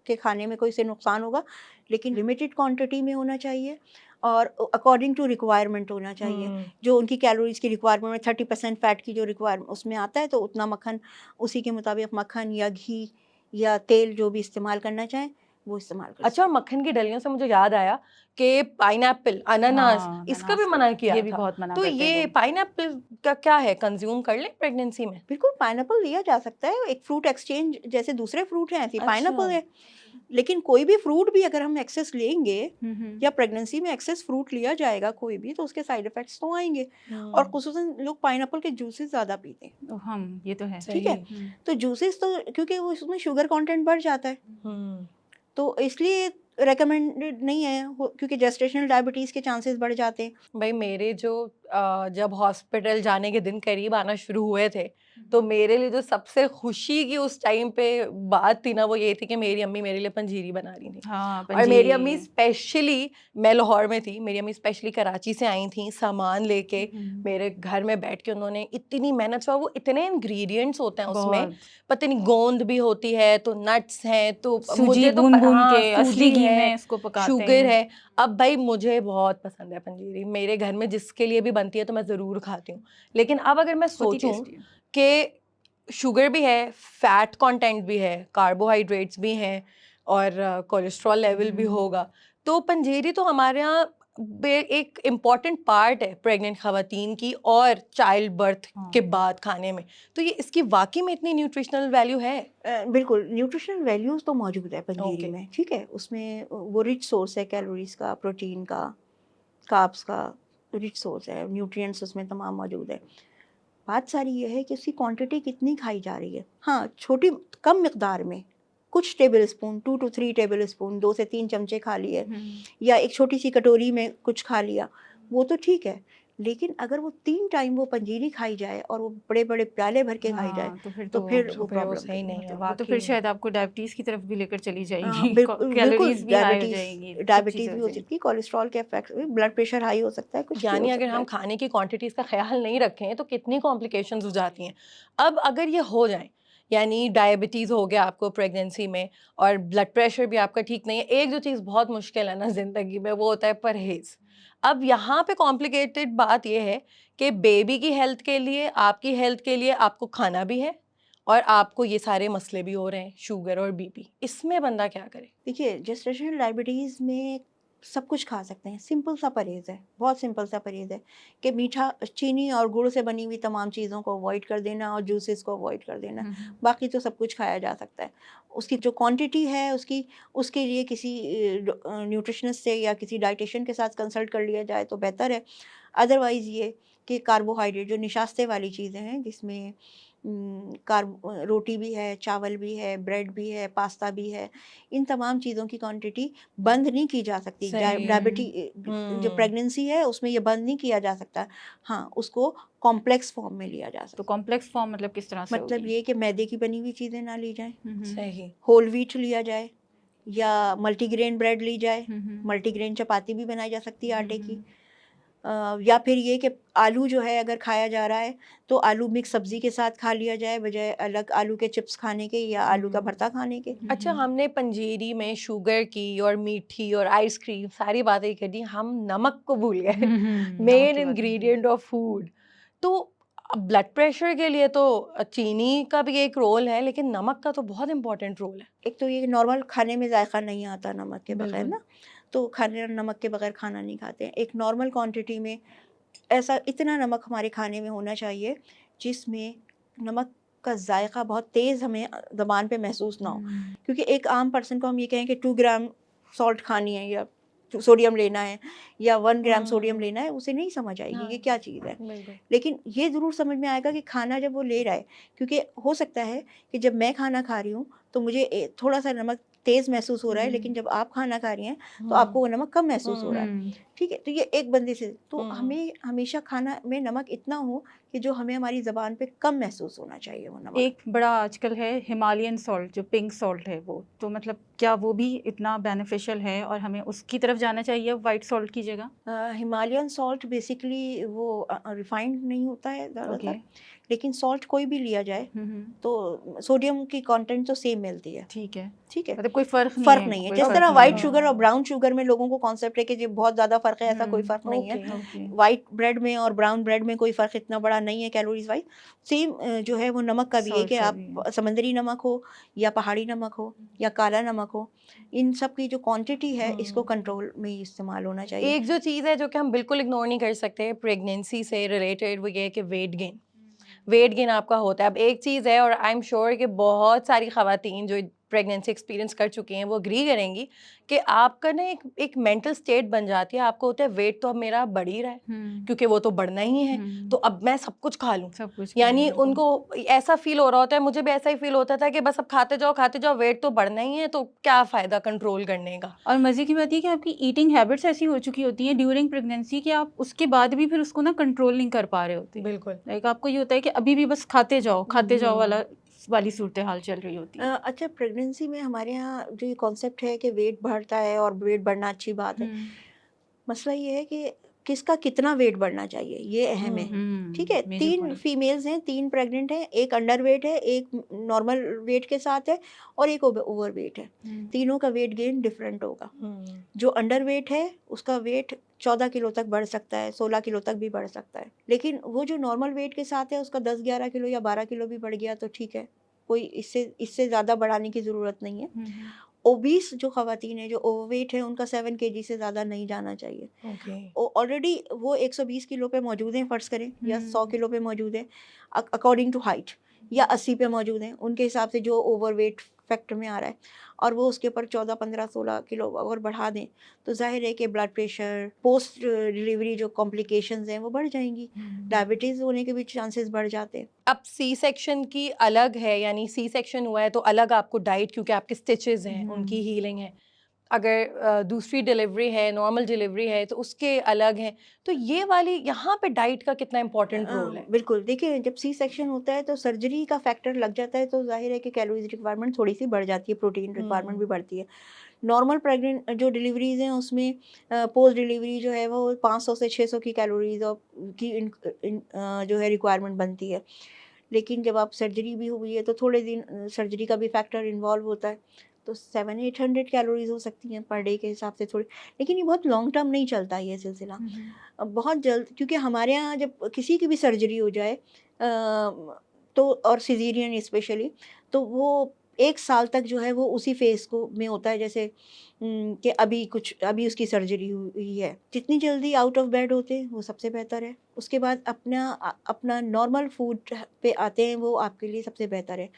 के खाने में कोई से नुकसान होगा, लेकिन लिमिटेड क्वांटिटी में होना चाहिए और अकॉर्डिंग टू रिक्वायरमेंट होना चाहिए। जो उनकी कैलोरीज़ की रिक्वायरमेंट में 30% फ़ैट की जो रिक्वायरमेंट उसमें आता है, तो उतना मक्खन, उसी के मुताबिक मक्खन या घी या तेल जो भी इस्तेमाल करना चाहें, वो इस्तेमाल कर अच्छा, और मक्खन की डलियों से मुझे याद आया कि पाइनएप्पल, अनानास, हाँ, इसका भी अनानास मना को किया ये भी था। बहुत मना तो करते हैं ये लोग। पाइनएप्पल का क्या है, कंज़्यूम कर लें प्रेगनेंसी में? बिल्कुल, पाइनएप्पल लिया जा सकता है, एक फ्रूट एक्सचेंज जैसे दूसरे फ्रूट हैं, ऐसे ही अच्छा। पाइनएप्पल है। लेकिन कोई भी फ्रूट भी अगर हम एक्सेस लेंगे, या प्रेगनेंसी में एक्सेस फ्रूट लिया जाएगा कोई भी, तो उसके साइड इफ़ेक्ट्स तो आएँगे, और ख़ुसूसन लोग पाइनएप्पल के जूसेस ज़्यादा पीते हैं, तो हम ये तो है। ठीक है? तो जूसेस तो क्योंकि वो उसमें शुगर कंटेंट बढ़ जाता है, तो इसलिए रिकमेंडेड नहीं है, क्योंकि जेस्टेशनल डायबिटीज़ के चांसेस बढ़ जाते हैं। भाई मेरे जो जब हॉस्पिटल जाने के दिन करीब आना शुरू हुए थे, तो मेरे लिए जो सबसे खुशी की उस टाइम पे बात थी ना, वो ये थी कि मेरी अम्मी मेरे लिए पंजीरी बना रही थी। हाँ, और मेरी अम्मी पंजीरी। स्पेशली, मैं लाहौर में थी, मेरी अम्मी स्पेशली कराची से आई थी सामान लेके, हम्म, मेरे घर में बैठ के उन्होंने इतनी मेहनत से, और वो इतने इंग्रेडिएंट्स होते हैं उसमें, बहुत पता नहीं गोंद भी होती है, तो नट्स हैं, तो सूजी मुझे तो भून भून हाँ, के असली सूजी घी है, में इसको पकाते शुगर हैं। है। अब भाई मुझे बहुत पसंद है पंजीरी, मेरे घर में जिसके लिए भी बनती है तो मैं ज़रूर खाती हूँ। लेकिन अब अगर मैं बहुत ही सोचूं टेस्टी है। कि शुगर भी है, फैट कंटेंट भी है, कार्बोहाइड्रेट्स भी हैं, और कोलेस्ट्रॉल लेवल भी होगा, तो पंजीरी तो हमारे यहाँ एक इम्पॉर्टेंट पार्ट है प्रेग्नेंट खवातीन की और चाइल्ड बर्थ हाँ। के बाद खाने में। तो ये इसकी वाकई में इतनी न्यूट्रिशनल वैल्यू है? बिल्कुल न्यूट्रिशनल वैल्यूज़ तो मौजूद है पंजीरी ओके। में, ठीक है। उसमें वो रिच सोर्स है कैलोरीज का, प्रोटीन का, कार्ब्स का, रिच सोर्स है, न्यूट्रिएंट्स उसमें तमाम मौजूद है। बात सारी ये है कि उसकी क्वांटिटी कितनी खाई जा रही है। हाँ, छोटी कम मिकदार में, कुछ tablespoon, 2 to 3 tablespoon, 2 से 3 चमचे खा लिए, या एक छोटी सी कटोरी में कुछ खा लिया, वो तो ठीक है। लेकिन अगर वो 3 टाइम वो पंजीरी खाई जाए और वो बड़े-बड़े प्याले भर के खाई जाए, हाँ, तो फिर तो फिर तो वो फिर वो प्रॉब्लम सही नहीं है मतलब वो तो वाकई फिर में। शायद आपको डायबिटीज की तरफ भी लेकर चली हाँ, जाएगी। बिल्कुल, कैलोरीज भी हाई हो डायबिटीज़ जाएंगी, सब डायबिटीज़ चीज़ें भी हो हो जाएंगी। सकती है, कोलेस्ट्रॉल के इफेक्ट, ब्लड प्रेशर हाई हो सकता है, कुछ भी हो यानी अगर सकता हम है। खाने की क्वांटिटीज़ का ख्याल नहीं रखें तो कितनी कॉम्प्लिकेशंस हो जाती हैं। अब अगर ये हो जाए, यानी डायबिटीज़ हो गया आपको प्रेगनेंसी में, और ब्लड प्रेशर भी आपका ठीक नहीं है, एक जो चीज़ बहुत मुश्किल है ना ज़िंदगी में, वो होता है परहेज़। अब यहाँ पे कॉम्प्लिकेटेड बात ये है कि बेबी की हेल्थ के लिए, आपकी हेल्थ के लिए आपको खाना भी है, और आपको ये सारे मसले भी हो रहे हैं, शुगर और बीपी। इसमें बंदा क्या करे? देखिए, जेस्टेशनल डायबिटीज़ में सब कुछ खा सकते हैं, सिंपल सा परहेज़ है, बहुत सिंपल सा परहेज़ है कि मीठा, चीनी और गुड़ से बनी हुई तमाम चीज़ों को अवॉइड कर देना और जूसेस को अवॉइड कर देना। बाकी तो सब कुछ खाया जा सकता है। उसकी जो क्वांटिटी है उसकी, उसके लिए किसी न्यूट्रिशनिस्ट से या किसी डाइटिशियन के साथ कंसल्ट कर लिया जाए तो बेहतर है। अदरवाइज़ ये कि कार्बोहाइड्रेट जो निशास्ते वाली चीज़ें हैं, जिसमें रोटी भी है, चावल भी है, ब्रेड भी है, पास्ता भी है, इन तमाम चीज़ों की क्वांटिटी बंद नहीं की जा सकती। सही। जो प्रेगनेंसी है उसमें ये बंद नहीं किया जा सकता। हाँ, उसको कॉम्प्लेक्स फॉर्म में लिया जा तो सकता कॉम्प्लेक्स फॉर्म मतलब किस तरह है। से मतलब होगी? ये कि मैदे की बनी हुई चीज़ें ना ली जाएँ, सही। होल व्हीट लिया जाए, या मल्टीग्रेन ब्रेड ली जाए, मल्टीग्रेन चपाती भी बनाई जा सकती है आटे की। या फिर ये कि आलू जो है अगर खाया जा रहा है तो आलू मिक्स सब्ज़ी के साथ खा लिया जाए, बजाय अलग आलू के चिप्स खाने के या आलू का भरता खाने के। अच्छा, हमने पंजीरी में शुगर की और मीठी और आइसक्रीम सारी बातें कर दी, हम नमक को भूल गए, नमक मेन की बात नहीं की। Ingredient of food. तो ब्लड प्रेशर के लिए तो चीनी का भी एक रोल है, लेकिन नमक का तो बहुत इंपॉर्टेंट रोल है। एक तो ये नॉर्मल खाने में जायका नहीं आता नमक के बगैर बिल्कुल। ना, तो खाने नमक के बगैर खाना नहीं खाते हैं। एक नॉर्मल क्वांटिटी में ऐसा इतना नमक हमारे खाने में होना चाहिए जिसमें नमक का जायका बहुत तेज़ हमें ज़बान पे महसूस ना हो। क्योंकि एक आम पर्सन को हम ये कहें कि 2 ग्राम सॉल्ट खानी है या सोडियम लेना है या 1 ग्राम सोडियम लेना है, उसे नहीं समझ आएगी कि क्या चीज़ है। बिल्कुल। लेकिन ये ज़रूर समझ में आएगा कि खाना जब वो ले रहा है, क्योंकि हो सकता है कि जब मैं खाना खा रही हूँ तो मुझे थोड़ा-सा नमक तेज़ महसूस हो रहा है, लेकिन जब आप खाना खा रही हैं तो आपको वो नमक कम महसूस हो रहा है। ठीक है? तो ये एक बंदे से तो हमें हमेशा खाना में नमक इतना हो कि जो हमें हमारी ज़बान पे कम महसूस होना चाहिए वो नमक। एक बड़ा आजकल है हिमालयन सॉल्ट, जो पिंक सॉल्ट है वो, तो मतलब क्या वो भी इतना बेनिफिशियल है और हमें उसकी तरफ जाना चाहिए वाइट सॉल्ट की जगह? हिमालयन सॉल्ट बेसिकली वो रिफाइंड नहीं होता है ज़्यादातर, ओके। लेकिन सॉल्ट कोई भी लिया जाए तो सोडियम की कंटेंट तो सेम मिलती है। ठीक है, ठीक है, मतलब कोई फ़र्क नहीं फ़र्क है, नहीं है। कोई जिस फ़र्क तरह नहीं व्हाइट है। शुगर और ब्राउन शुगर में लोगों को कॉन्सेप्ट है कि जी बहुत ज़्यादा फ़र्क है, ऐसा कोई फ़र्क नहीं है। ओके। ओके। व्हाइट ब्रेड में और ब्राउन ब्रेड में कोई फ़र्क इतना बड़ा नहीं है कैलोरीज़ वाइज़। सेम जो है वो नमक का भी है सॉल्ट कि का आप भी। समुद्री नमक हो या पहाड़ी नमक हो या काला नमक हो, इन सब की जो क्वांटिटी है इसको कंट्रोल में ही इस्तेमाल होना चाहिए। एक जो चीज़ है जो कि हम बिल्कुल इग्नोर नहीं कर सकते प्रेगनेंसी से रिलेटेड, वो ये है कि वेट गेन आपका होता है। अब एक चीज़ है, और आई एम श्योर कि बहुत सारी ख़वातीन जो प्रेगनेंसी एक्सपीरियंस कर चुकी हैं वो एग्री करेंगी कि आपका ना एक मेंटल स्टेट बन जाती है, आपको होता है वेट तो अब मेरा बढ़ ही रहा है क्योंकि वो तो बढ़ना ही है, तो अब मैं सब कुछ खा लूँ। सब कुछ यानी उनको ऐसा फील हो रहा होता है, मुझे भी ऐसा ही फील होता था कि बस अब खाते जाओ, वेट तो बढ़ना ही है, तो क्या फ़ायदा कंट्रोल करने का। और मज़े की बात ये कि आपकी ईटिंग हैबिट्स ऐसी हो चुकी होती हैं ड्यूरिंग प्रेगनेंसी कि आप उसके बाद भी फिर उसको ना कंट्रोल नहीं कर पा रहे होते। बिल्कुल। लाइक आपको ये होता है कि अभी भी बस खाते जाओ वाली सूरत हाल चल रही होती है। अच्छा, प्रेगनेंसी में हमारे यहाँ जो ये कॉन्सेप्ट है कि वेट बढ़ता है और वेट बढ़ना अच्छी बात है, मसला ये है कि किसका कितना वेट बढ़ना चाहिए, ये अहम है। ठीक है, मेजर 3 पॉइंट। फीमेल्स हैं, 3 प्रेग्नेंट हैं, एक अंडर वेट है, एक नॉर्मल वेट के साथ है और एक ओवर वेट है। तीनों का वेट गेन डिफरेंट होगा। जो अंडर वेट है उसका वेट 14 किलो तक बढ़ सकता है, 16 किलो तक भी बढ़ सकता है। लेकिन वो जो नॉर्मल वेट के साथ है उसका 10-11 किलो या 12 किलो भी बढ़ गया तो ठीक है, कोई इससे ज़्यादा बढ़ाने की ज़रूरत नहीं है। ओबीस जो ख़वातीन है, जो ओवरवेट है, उनका 7 केजी से ज़्यादा नहीं जाना चाहिए। ऑलरेडी वो 120 किलो पे मौजूद हैं फ़र्ज़ करें, या 100 किलो पे मौजूद हैं अकॉर्डिंग टू हाइट, या 80 पे मौजूद हैं उनके हिसाब से जो ओवरवेट फैक्टर में आ रहा है, और वो उसके ऊपर 14, 15, 16 किलो अगर बढ़ा दें तो जाहिर है कि ब्लड प्रेशर, पोस्ट डिलीवरी जो कॉम्प्लिकेशंस हैं वो बढ़ जाएंगी, डायबिटीज़ होने के भी चांसेस बढ़ जाते हैं। अब सी सेक्शन की अलग है, यानी सी सेक्शन हुआ है तो अलग आपको डाइट, क्योंकि आपके स्टिचेस हैं उनकी हीलिंग है। अगर दूसरी डिलीवरी है, नॉर्मल डिलीवरी है, तो उसके अलग हैं। तो ये वाली यहाँ पे डाइट का कितना इम्पोर्टेंट रोल है? बिल्कुल, देखिए जब सी सेक्शन होता है तो सर्जरी का फैक्टर लग जाता है, तो जाहिर है कि कैलोरीज रिक्वायरमेंट थोड़ी सी बढ़ जाती है, प्रोटीन रिक्वायरमेंट भी बढ़ती है। नॉर्मल प्रेग्नेंट जो डिलीवरीज़ हैं उसमें पोस्ट डिलीवरी जो है वो 500 से 600 की कैलोरीज और जो है रिक्वायरमेंट बनती है। लेकिन जब आप सर्जरी भी हुई है तो थोड़े दिन सर्जरी का भी फैक्टर इन्वॉल्व होता है, तो 700-800 कैलोरीज हो सकती हैं पर डे के हिसाब से थोड़ी। लेकिन ये बहुत लॉन्ग टर्म नहीं चलता ये सिलसिला। बहुत जल्द, क्योंकि हमारे यहाँ जब किसी की भी सर्जरी हो जाए तो, और सिजेरियन स्पेशली, तो वो 1 साल तक जो है वो उसी फेज़ को में होता है, जैसे कि अभी उसकी सर्जरी हुई है। जितनी जल्दी आउट ऑफ बेड होते हैं वो सबसे बेहतर है। उसके बाद अपना नॉर्मल फूड पे आते हैं, वो आपके लिए सबसे बेहतर है।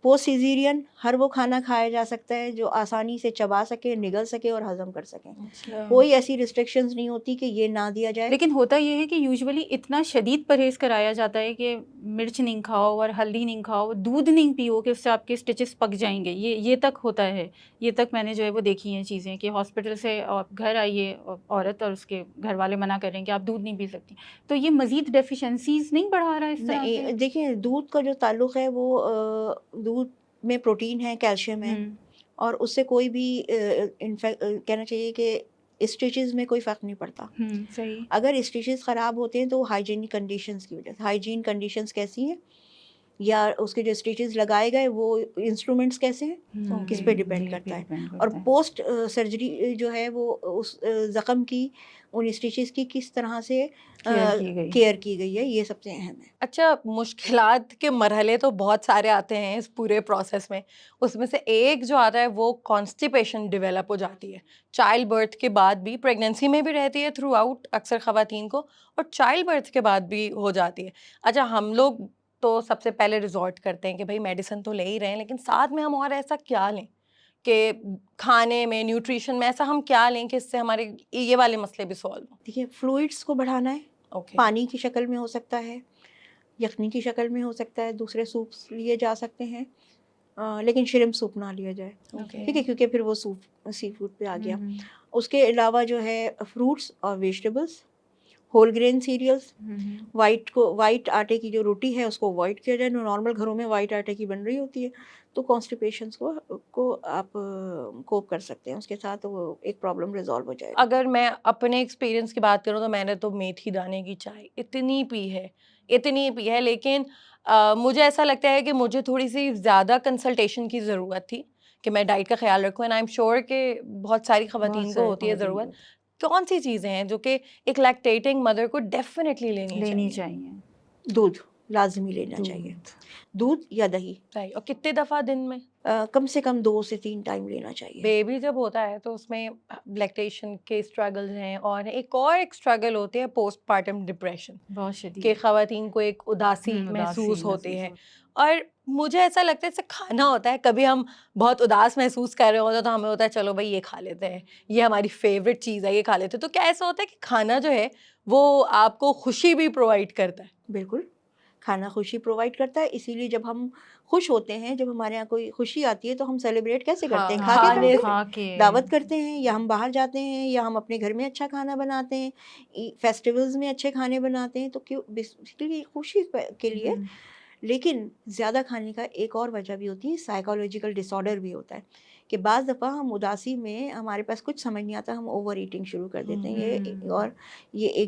पोस्ट सिजेरियन हर वो खाना खाया जा सकता है जो आसानी से चबा सके, निगल सके और हज़म कर सकें। अच्छा। कोई ऐसी रिस्ट्रिक्शंस नहीं होती कि ये ना दिया जाए। लेकिन होता ये है कि यूजुअली इतना शदीद परहेज़ कराया जाता है कि मिर्च नहीं खाओ और हल्दी नहीं खाओ, दूध नहीं पियो कि उससे आपके स्टिचेस पक जाएंगे। ये तक होता है। ये तक मैंने जो है वो देखी हैं चीज़ें कि हॉस्पिटल से घर आई है औरत और उसके घर वाले मना कर रहे हैं कि आप दूध नहीं पी सकती। तो ये मज़ीद डेफिशिएंसीज़ नहीं बढ़ा रहा है इस तरह नहीं, से? देखिए दूध का जो ताल्लुक़ है वो दूध में प्रोटीन है, कैल्शियम है, और उससे कोई भी कहना चाहिए कि स्टिचेस में कोई फ़र्क नहीं पड़ता। सही। अगर स्टिचेस ख़राब होते हैं तो हाइजीनिक कंडीशंस की वजह से। हाइजीन कंडीशंस कैसी हैं, या उसके जो स्टिचेस लगाए गए वो इंस्ट्रूमेंट्स कैसे हैं, किस पे डिपेंड करता है। और पोस्ट सर्जरी जो है वो उस ज़ख़म की, उन स्टिचेस की किस तरह से केयर की गई है, ये सबसे अहम है। अच्छा, मुश्किलात के मरहले तो बहुत सारे आते हैं इस पूरे प्रोसेस में। उसमें से एक जो आता है वो कॉन्स्टिपेशन डेवलप हो जाती है। चाइल्ड बर्थ के बाद भी, प्रेगनेंसी में भी रहती है थ्रू आउट अक्सर ख़वातीन को, और चाइल्ड बर्थ के बाद भी हो जाती है। अच्छा, हम लोग तो सबसे पहले रिज़ॉर्ट करते हैं कि भई मेडिसिन तो ले ही रहे हैं, लेकिन साथ में हम और ऐसा क्या लें कि खाने में, न्यूट्रिशन में ऐसा हम क्या लें कि इससे हमारे ये वाले मसले भी सॉल्व हों? देखिए, फ्लूइड्स को बढ़ाना है। ओके। पानी की शक्ल में हो सकता है, यखनी की शक्ल में हो सकता है, दूसरे सूप्स लिए जा सकते हैं, लेकिन श्रिम्प सूप ना लिया जाए, ओके। ठीक है, क्योंकि फिर वो सी फूड पे आ गया। उसके अलावा जो है फ्रूट्स और vegetables, whole grain cereals, white आटे की जो रोटी है उसको अवॉइड किया जाए। नॉर्मल घरों में वाइट आटे की बन रही होती है, तो कॉन्स्टिपेशंस को आप कोप कर सकते हैं उसके साथ, तो वो एक प्रॉब्लम रिजॉल्व हो जाएगा। अगर मैं अपने एक्सपीरियंस की बात करूँ तो मैंने तो मेथी दाने की चाय इतनी पी है, लेकिन मुझे ऐसा लगता है कि मुझे थोड़ी सी ज़्यादा कंसल्टेशन की ज़रूरत थी कि मैं डाइट का ख्याल रखूँ, एंड आई एम श्योर कि बहुत सारी ख़वातीन को होती है ज़रूरत। कौन सी चीज़ें हैं जो कि एक लैक्टेटिंग मदर को डेफिनेटली लेनी चाहिए? दूध, लाजमी लेना चाहिए, दूध या दही। राइट। और कितने दफ़ा दिन में? कम से कम 2 से 3 टाइम लेना चाहिए। बेबी जब होता है तो उसमें लैक्टेशन के स्ट्रगल्स हैं, और एक स्ट्रगल होते हैं पोस्टपार्टम डिप्रेशन बहुत कि शदीद ख़वातीन को एक उदासी उदासी महसूस होती महसूस है। और मुझे ऐसा लगता है जैसे खाना होता है, कभी हम बहुत उदास महसूस कर रहे होते हैं तो हमें होता है चलो भाई ये खा लेते हैं, ये हमारी फेवरेट चीज़ है, ये खा लेते हैं। तो क्या ऐसा होता है कि खाना जो है वो आपको खुशी भी प्रोवाइड करता है? बिल्कुल, खाना खुशी प्रोवाइड करता है, इसीलिए जब हम खुश होते हैं, जब हमारे यहाँ कोई खुशी आती है तो हम सेलिब्रेट कैसे करते हैं? हाँ, खा के खाने करते से। हैं। खा के दावत करते हैं, या हम बाहर जाते हैं, या हम अपने घर में अच्छा खाना बनाते हैं, फेस्टिवल्स में अच्छे खाने बनाते हैं, तो क्यों, बेसिकली खुशी के लिए। हम्म, लेकिन ज़्यादा खाने का एक और वजह भी होती है, साइकोलॉजिकल डिसऑर्डर भी होता है कि बाज़ दफ़ा हम उदासी में हमारे पास कुछ समझ नहीं आता, हम ओवर ईटिंग शुरू कर देते हैं। और ये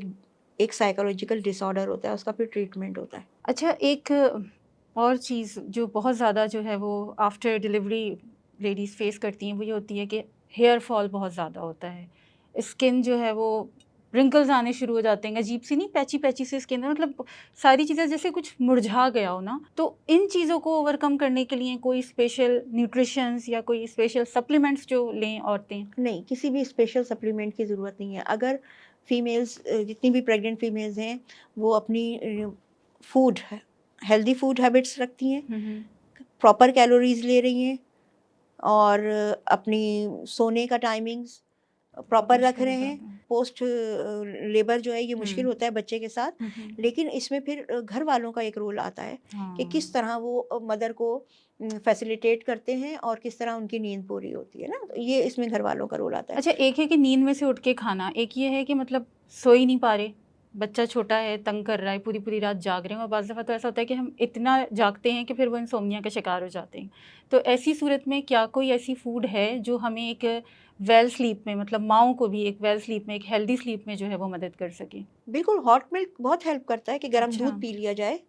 एक साइकोलॉजिकल डिसऑर्डर होता है, उसका फिर ट्रीटमेंट होता है। अच्छा, एक और चीज़ जो बहुत ज़्यादा जो है वो आफ्टर डिलीवरी लेडीज़ फेस करती हैं, वो ये होती है कि हेयर फॉल बहुत ज़्यादा होता है। स्किन जो है वो रिंकल्स आने शुरू हो जाते हैं, अजीब सी नहीं पैची पैची सी स्किन है, मतलब सारी चीज़ें जैसे कुछ मुरझा गया हो ना। तो इन चीज़ों को ओवरकम करने के लिए कोई स्पेशल न्यूट्रिशंस या कोई स्पेशल सप्लीमेंट्स जो लें औरतें? नहीं, किसी भी स्पेशल सप्लीमेंट की ज़रूरत नहीं है। अगर फीमेल्स, जितनी भी प्रेग्नेंट फीमेल्स हैं, वो अपनी फूड हेल्दी फूड हैबिट्स रखती हैं, प्रॉपर कैलोरीज ले रही हैं, और अपनी सोने का टाइमिंग्स प्रॉपर रख रहे हैं। पोस्ट लेबर जो है ये मुश्किल होता है बच्चे के साथ, लेकिन इसमें फिर घर वालों का एक रोल आता है कि किस तरह वो मदर को फैसिलिटेट करते हैं और किस तरह उनकी नींद पूरी होती है ना, तो ये इसमें घर वालों का रोल आता है। अच्छा, एक है कि नींद में से उठ के खाना, एक ये है कि मतलब सो ही नहीं पा रहे, बच्चा छोटा है, तंग कर रहा है, पूरी पूरी रात जाग रहे हैं, और बाज़ दफ़ा तो ऐसा होता है कि हम इतना जागते हैं कि फिर वो इंसोम्निया का शिकार हो जाते हैं। तो ऐसी सूरत में क्या कोई ऐसी फूड है जो हमें एक वेल स्लीप में, मतलब माओं को भी एक वेल स्लीप में, एक हेल्दी स्लीप में जो है वो मदद कर सके? बिल्कुल, हॉट मिल्क बहुत हेल्प करता है कि गर्म अच्छा। दूध पी लिया जाए।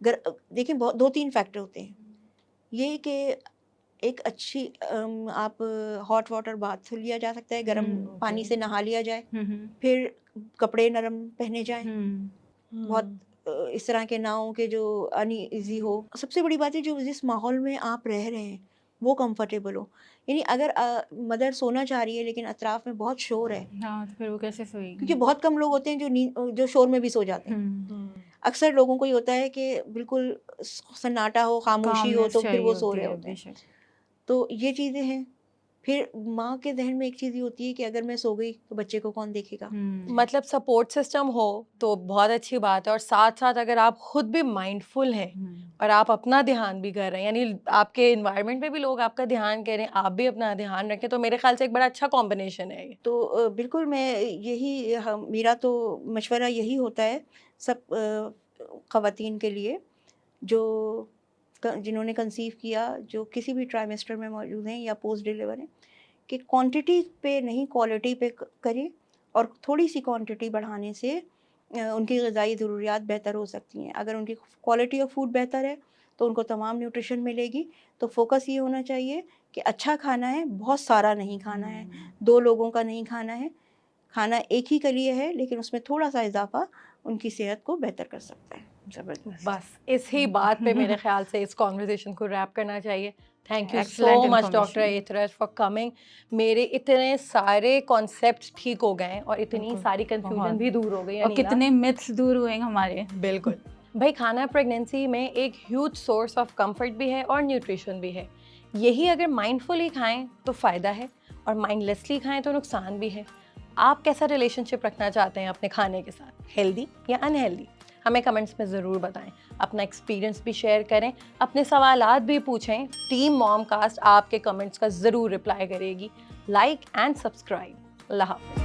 देखिए, बहुत 2-3 फैक्टर होते हैं। ये कि एक अच्छी आप हॉट वाटर बाथ लिया जा सकता है, गर्म पानी से नहा लिया जाए, फिर कपड़े नरम पहने जाएँ। बहुत इस तरह के ना हो कि जो अनईज़ी हो। सबसे बड़ी बात है, जो जिस माहौल में आप रह रहे हैं वो कंफर्टेबल हो। यानी अगर मदर सोना चाह रही है लेकिन अतराफ में बहुत शोर है, हाँ, तो फिर वो कैसे सोएगी? क्योंकि बहुत कम लोग होते हैं जो शोर में भी सो जाते हैं। अक्सर लोगों को ये होता है कि बिल्कुल सन्नाटा हो, खामोशी हो, कामनेस तो फिर चाहिए वो सो होती रहे है, होते हैं। बेशक। तो ये चीज़ें हैं। फिर माँ के ज़हन में एक चीज़ ये होती है कि अगर मैं सो गई तो बच्चे को कौन देखेगा? मतलब सपोर्ट सिस्टम हो तो बहुत अच्छी बात है, और साथ साथ अगर आप खुद भी माइंडफुल हैं और आप अपना ध्यान भी कर रहे हैं, यानी आपके इन्वायरमेंट में भी लोग आपका ध्यान करें, आप भी अपना ध्यान रखें, तो मेरे ख्याल से एक बड़ा अच्छा कॉम्बिनेशन है ये। तो बिल्कुल, मेरा तो मशवरा यही होता है सब ख़वातीन के लिए जो जिन्होंने कंसीव किया, जो किसी भी ट्राइमेस्टर में मौजूद हैं या पोस्ट डिलीवर हैं, कि क्वांटिटी पे नहीं, क्वालिटी पे करें, और थोड़ी सी क्वांटिटी बढ़ाने से उनकी ग़िज़ाई ज़रूरियात बेहतर हो सकती हैं। अगर उनकी क्वालिटी ऑफ फूड बेहतर है तो उनको तमाम न्यूट्रिशन मिलेगी। तो फोकस ये होना चाहिए कि अच्छा खाना है, बहुत सारा नहीं खाना है, 2 लोगों का नहीं खाना है। खाना एक ही के लिए है, लेकिन उसमें थोड़ा-सा इज़ाफ़ा उनकी सेहत को बेहतर कर सकता है। ज़बरदस्त। बस इसी बात पे मेरे ख्याल से इस कॉन्वर्सेशन को रैप करना चाहिए। Thank you so Excellent much doctor information. इतरत फॉर कमिंग। मेरे इतने सारे कॉन्सेप्ट्स ठीक हो गए हैं और इतनी बिल्कुल, सारी कंफ्यूजन बहुत। भी दूर हो गई है। और कितने मिथ्स दूर हुए हैं हमारे। बिल्कुल भाई, खाना प्रेगनेंसी में एक ह्यूज सोर्स ऑफ कंफर्ट भी है और न्यूट्रिशन भी है। यही अगर माइंडफुली खाएं तो फ़ायदा है, और माइंडलेसली खाएं तो नुकसान भी है। आप कैसा रिलेशनशिप रखना चाहते हैं अपने खाने के साथ, हेल्दी या अनहेल्दी? हमें कमेंट्स में ज़रूर बताएं, अपना एक्सपीरियंस भी शेयर करें, अपने सवालात भी पूछें। टीम मॉमकास्ट आपके कमेंट्स का ज़रूर रिप्लाई करेगी। Like and subscribe. अल्लाह हाफ़िज़।